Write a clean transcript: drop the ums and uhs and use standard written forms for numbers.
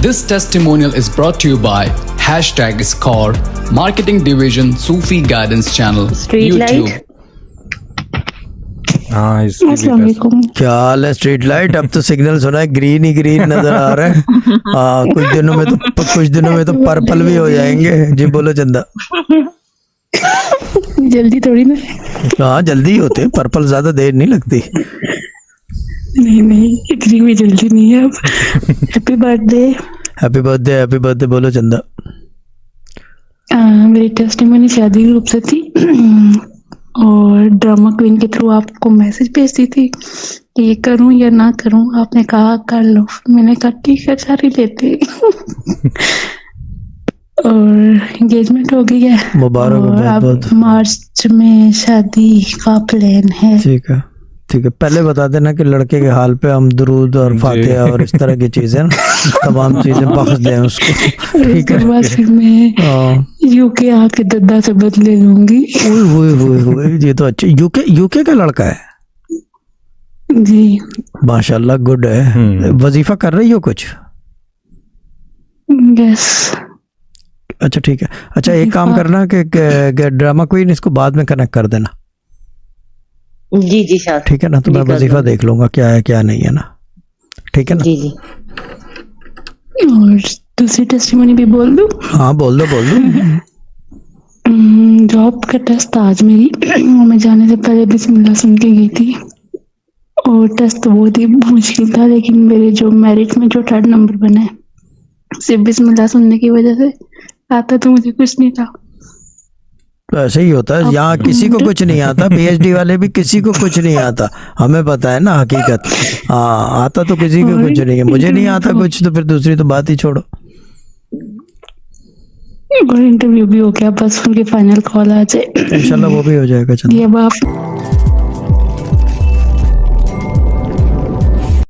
This testimonial is brought to you by #Score, Marketing Division, Sufi Guidance Channel, Street YouTube. light. हाँ इसकी भी अस्सलाम कर वालेकुम। क्या हाल है? स्ट्रीट लाइट अब तो सिग्नल सुना है, ग्रीन ही ग्रीन नजर आ रहा है। हाँ, कुछ दिनों में तो पर्पल भी हो जाएंगे। जी बोलो चंदा। जल्दी थोड़ी ना। हाँ जल्दी ही होते हैं, पर्पल ज्यादा देर नहीं लगती। नहीं इतनी भी जल्दी नहीं है अब। Happy birthday. हैप्पी बर्थडे बोलो चंदा। मेरी टेस्टिमनी शादी ग्रुप से थी और ड्रामा क्वीन के थ्रू आपको मैसेज भेजती थी कि ये करूं या ना करूं। आपने कहा कर लो, मैंने कहा ठीक है सारी लेते। और एंगेजमेंट हो गई है। मुबारक हो और बहुत अब बहुत। मार्च में शादी का प्लान है। ठीक है पहले बता देना कि लड़के के हाल पे हम दुरूद और फातिहा और इस तरह की चीजें ना, तमाम चीजें बख्श दें उसको। ठीक है। उसके बाद फिर मैं यूके आके दद्दा से बदले लूंगी। ओए ये तो अच्छा। यूके का लड़का है? जी माशाल्लाह, गुड है। वजीफा कर रही हो कुछ? यस। अच्छा ठीक है। अच्छा एक काम करना कि ड्रामा क्वीन इसको बाद में कनेक्ट कर देना। जी शाह। ठीक है ना, तो मैं वजीफा देख लूंगा क्या है क्या नहीं है ना। ठीक है ना। जी और दूसरी टेस्टिमनी भी बोल दूं? हाँ बोल दो। जॉब का टेस्ट था आज मेरी। मैं जाने से पहले बिस्मिल्लाह सुन के गई थी और टेस्ट तो बहुत ही मुश्किल था, लेकिन मेरे जो मेरिट में जो 3rd नंबर बना है सिर्फ बिस्मिल्लाह सुनने की वजह से। आता तो मुझे कुछ नहीं था। तो ऐसे ही होता है, यहाँ किसी को कुछ नहीं आता। पीएचडी वाले भी किसी को कुछ नहीं आता, हमें पता है ना हकीकत। हाँ आता तो किसी को कुछ नहीं है। मुझे नहीं आता कुछ तो फिर दूसरी तो बात ही छोड़ो। और इंटरव्यू भी हो गया, बस उनकी फाइनल कॉल आ जाए इंशाल्लाह वो भी हो जाएगा। चलो ये अब आप